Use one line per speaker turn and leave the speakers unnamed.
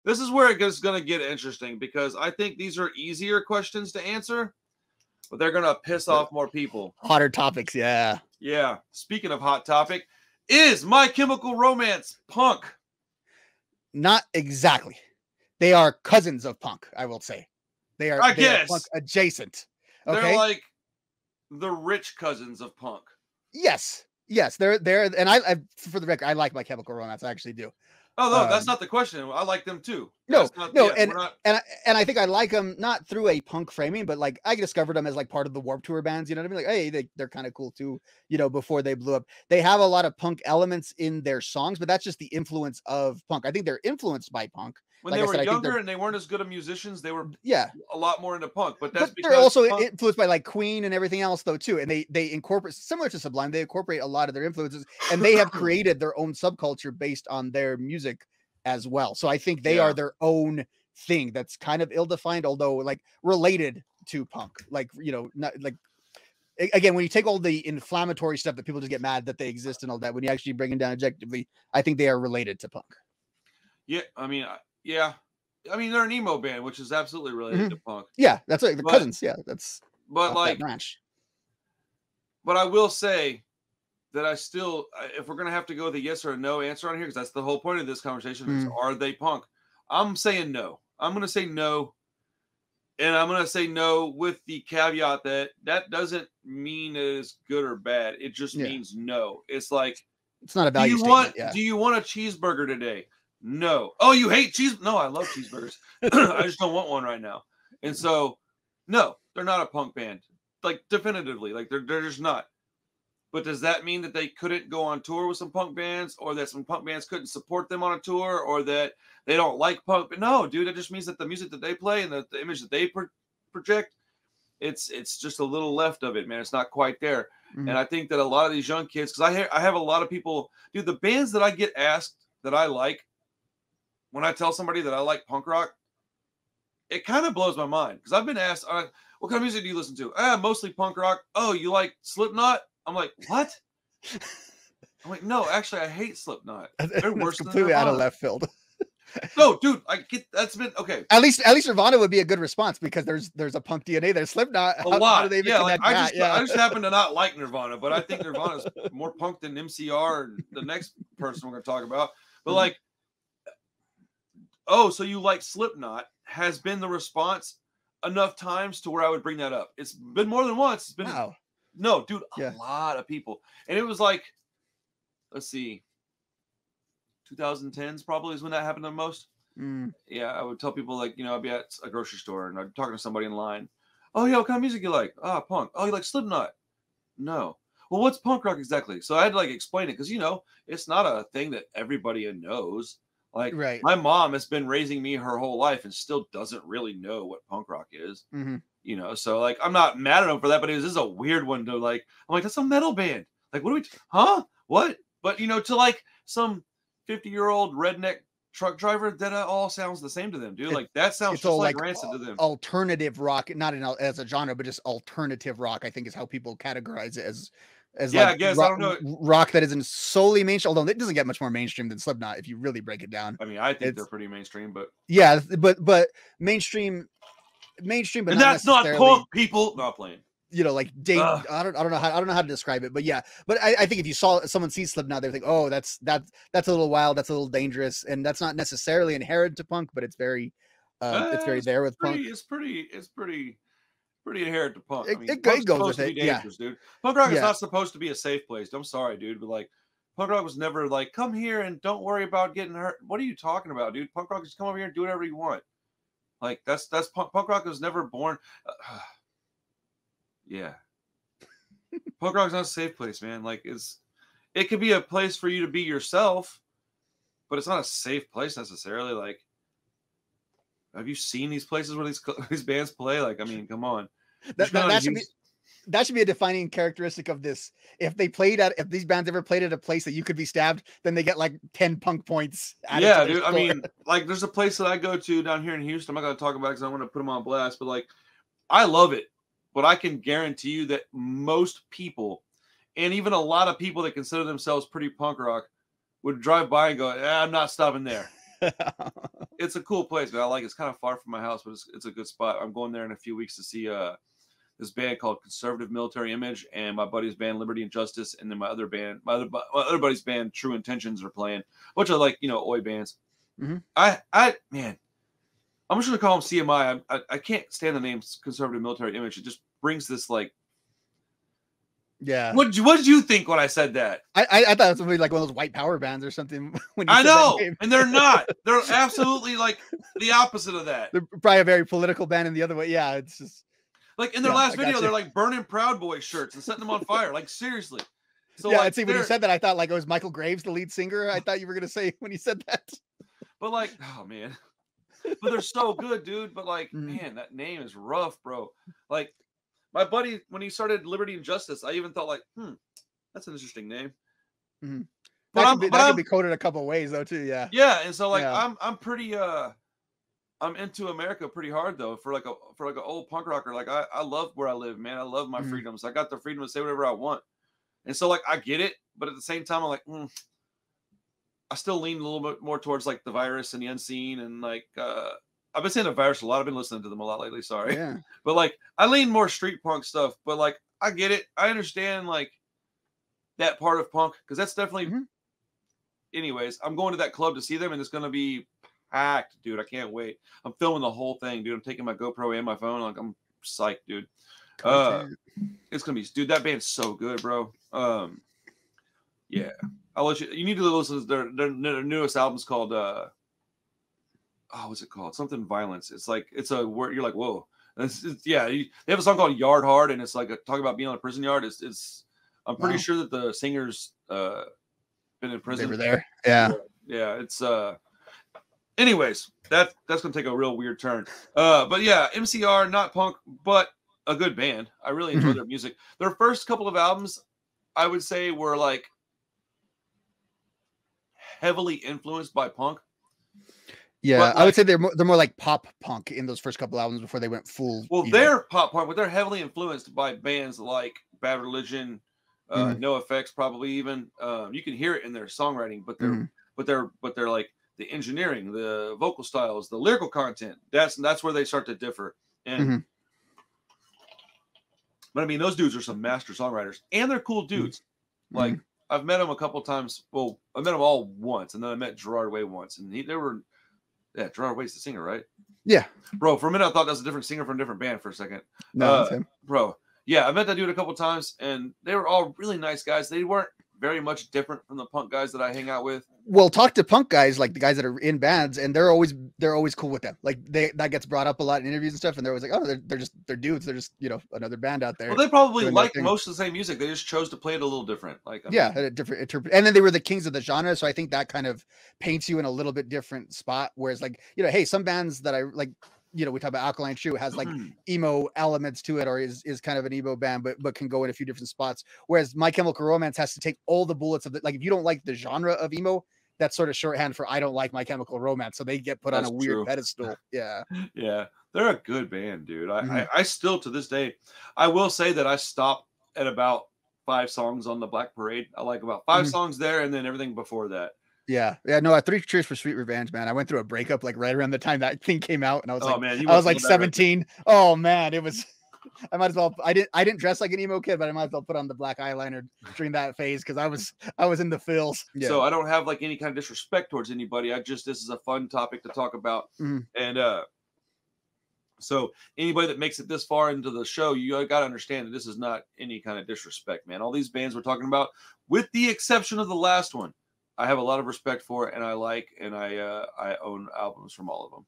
This is where it is going to get interesting because I think these are easier questions to answer, but they're going to piss off more people.
Hotter topics, yeah.
Yeah. Speaking of hot topic, is My Chemical Romance punk?
Not exactly. They are cousins of punk, I will say. They are punk adjacent. Okay?
They're like the rich cousins of punk.
Yes. They're and I for the record, I like My Chemical Romance. I actually do.
Oh no, that's not the question. I like them too.
And I think I like them not through a punk framing, but like I discovered them as like part of the Warped Tour bands. You know what I mean? Like, hey, they're kind of cool too. You know, before they blew up, they have a lot of punk elements in their songs, but that's just the influence of punk. I think they're influenced by punk.
When they were younger and they weren't as good of musicians, they were a lot more into punk. But that's because
they're also influenced by like Queen and everything else though too. And they incorporate, similar to Sublime, they incorporate a lot of their influences, and they have created their own subculture based on their music as well. So I think they are their own thing that's kind of ill-defined, although like related to punk. Like, you know, not like, again, when you take all the inflammatory stuff that people just get mad that they exist and all that, when you actually bring it down objectively, I think they are related to punk.
Yeah, I mean, they're an emo band, which is absolutely related to punk.
Yeah, that's like the cousins. Yeah, that's
like
branch.
But I will say that if we're gonna have to go with a yes or a no answer on here, because that's the whole point of this conversation, is are they punk? I'm saying no. I'm gonna say no, and I'm gonna say no with the caveat that doesn't mean it's good or bad. It just means no. It's like,
it's not a value statement.
Do you want a cheeseburger today? No. Oh, you hate cheese? No, I love cheeseburgers. I just don't want one right now. And so, no, they're not a punk band. Like, definitively. Like, they're just not. But does that mean that they couldn't go on tour with some punk bands, or that some punk bands couldn't support them on a tour, or that they don't like punk? But no, dude, it just means that the music that they play and the image that they project, it's just a little left of it, man. It's not quite there. And I think that a lot of these young kids, because I have a lot of people, dude, the bands that I get asked that I like, when I tell somebody that I like punk rock, it kind of blows my mind. Because I've been asked, what kind of music do you listen to? Mostly punk rock. Oh, you like Slipknot? I'm like, what? I'm like, no, actually, I hate Slipknot. They're worse than
completely out of left field.
No, dude, that's been okay.
At least Nirvana would be a good response, because there's a punk DNA there. Slipknot,
a lot. I just happen to not like Nirvana, but I think Nirvana is more punk than MCR, the next person we're going to talk about. But like, oh, so you like Slipknot has been the response enough times to where I would bring that up. It's been more than once. It's been no, dude, a lot of people. And it was like, let's see, 2010s probably is when that happened the most. Yeah, I would tell people, like, you know, I'd be at a grocery store and I'd be talking to somebody in line. Oh, yeah, what kind of music you like? Punk. Oh, you like Slipknot? No. Well, what's punk rock exactly? So I had to like explain it, because, you know, it's not a thing that everybody knows. Like, my mom has been raising me her whole life and still doesn't really know what punk rock is. You know, so like, I'm not mad at them for that, but this is a weird one to like, I'm like, that's a metal band. Like, what are we, what? But, you know, to like some 50-year-old redneck truck driver, that all sounds the same to them, dude. Like, that sounds just like Rancid to them.
Alternative rock, not as a genre, but just alternative rock, I think, is how people categorize it as
I guess rock, I don't know,
rock that isn't solely mainstream, although it doesn't get much more mainstream than Slipknot if you really break it down.
I mean, I think they're pretty mainstream, but
but mainstream, but
and that's not punk, people. Not playing.
You know, like I don't know how to describe it, but yeah. But I think if you saw someone see Slipknot, they think, oh, that's a little wild, that's a little dangerous, and that's not necessarily inherent to punk, but it's very there with punk.
It's pretty inherent to punk.
It goes with it,
dude. Punk rock is not supposed to be a safe place. I'm sorry, dude, but like, punk rock was never like, come here and don't worry about getting hurt. What are you talking about, dude? Punk rock is come over here and do whatever you want. Like, that's punk rock was never born. Yeah, punk rock is not a safe place, man. Like, it could be a place for you to be yourself, but it's not a safe place necessarily. Like, have you seen these places where these bands play? Like, I mean, come on.
That should be a defining characteristic of this. If these bands ever played at a place that you could be stabbed, then they get like 10 punk points.
Yeah, dude. I mean, like, there's a place that I go to down here in Houston. I'm not going to talk about it because I want to put them on blast, but like, I love it. But I can guarantee you that most people, and even a lot of people that consider themselves pretty punk rock, would drive by and go, I'm not stopping there. It's a cool place, man. I like it. It's kind of far from my house, but it's a good spot. I'm going there in a few weeks to see this band called Conservative Military Image, and my buddy's band Liberty and Justice, and then my other buddy's band True Intentions are playing, which are like, oi bands.
Mm-hmm.
Man, I'm just gonna call them CMI. I can't stand the name Conservative Military Image. It just brings this like.
Yeah.
What did you think when I said that?
I thought it was somebody like one of those white power bands or something. When you
I
said
know,
that name.
and they're not. They're absolutely like the opposite of that.
They're probably a very political band in the other way. Yeah, it's just
like in their last video, they're like burning Proud Boy shirts and setting them on fire. Like seriously. So
yeah,
like,
see, when you said that, I thought like it was Michael Graves, the lead singer. I thought you were gonna say when you said that.
But like, oh man, but they're so good, dude. But like, man, that name is rough, bro. Like my buddy, when he started Liberty and Justice, I even thought like, that's an interesting name.
Mm-hmm.
But
that could be coded a couple ways though too. Yeah.
Yeah, and so like I'm pretty I'm into America pretty hard though for like an old punk rocker. Like I love where I live, man. I love my freedoms. I got the freedom to say whatever I want. And so like I get it, but at the same time I'm like, I still lean a little bit more towards like the Virus and the Unseen, and like I've been saying the Virus a lot. I've been listening to them a lot lately, sorry.
Yeah.
But like I lean more street punk stuff, but like I get it. I understand like that part of punk, because that's definitely anyways, I'm going to that club to see them, and it's gonna be packed, dude. I can't wait. I'm filming the whole thing, dude. I'm taking my GoPro and my phone. Like I'm psyched, dude. It's gonna be, dude. That band's so good, bro. Yeah, I'll let you. You need to listen to their newest album's called what's it called? Something Violence. It's like it's a word. You're like, whoa. They have a song called Yard Hard, and it's like talking about being on a prison yard. I'm pretty sure that the singer's been in prison.
They were there. Yeah.
Yeah. It's anyways, that's gonna take a real weird turn. But yeah, MCR, not punk, but a good band. I really enjoy their music. Their first couple of albums, I would say, were like heavily influenced by punk.
Yeah, like, I would say they're more like pop punk in those first couple albums before they went full.
Well, they're pop punk, but they're heavily influenced by bands like Bad Religion, No Effects, probably even. You can hear it in their songwriting, but they're like the engineering, the vocal styles, the lyrical content. That's where they start to differ. And but I mean, those dudes are some master songwriters, and they're cool dudes. Like I've met them a couple times. Well, I met them all once, and then I met Gerard Way once, and they were. Yeah, Gerard Way's the singer, right? Yeah. Bro, for a minute I thought that was a different singer from a different band for a second. No, that's him. Bro. Yeah, I met that dude a couple times, and they were all really nice guys. They weren't very much different from the punk guys that I hang out with.
Well, talk to punk guys, like the guys that are in bands, and they're always cool with them. Like that gets brought up a lot in interviews and stuff, and they're always like, oh, they're dudes. They're just another band out there.
Well, they probably like most of the same music. They just chose to play it a little different. Like
a different interpret. And then they were the kings of the genre, so I think that kind of paints you in a little bit different spot. Whereas like hey, some bands that I like. We talk about Alkaline Trio has like emo elements to it, or is kind of an emo band, but can go in a few different spots. Whereas My Chemical Romance has to take all the bullets of like, if you don't like the genre of emo, that's sort of shorthand for I don't like My Chemical Romance. So they get put on a weird pedestal. Yeah.
Yeah. They're a good band, dude. I still, to this day, I will say that I stopped at about 5 songs on the Black Parade. I like about 5 songs there, and then everything before that.
Yeah. No, 3 Cheers for Sweet Revenge, man. I went through a breakup like right around the time that thing came out, and I was I was like 17. Oh man, it was. I might as well. I didn't dress like an emo kid, but I might as well put on the black eyeliner during that phase because I was in the feels. Yeah.
So I don't have like any kind of disrespect towards anybody. This is a fun topic to talk about, and so anybody that makes it this far into the show, you got to understand that this is not any kind of disrespect, man. All these bands we're talking about, with the exception of the last one, I have a lot of respect for it, and I own albums from all of them.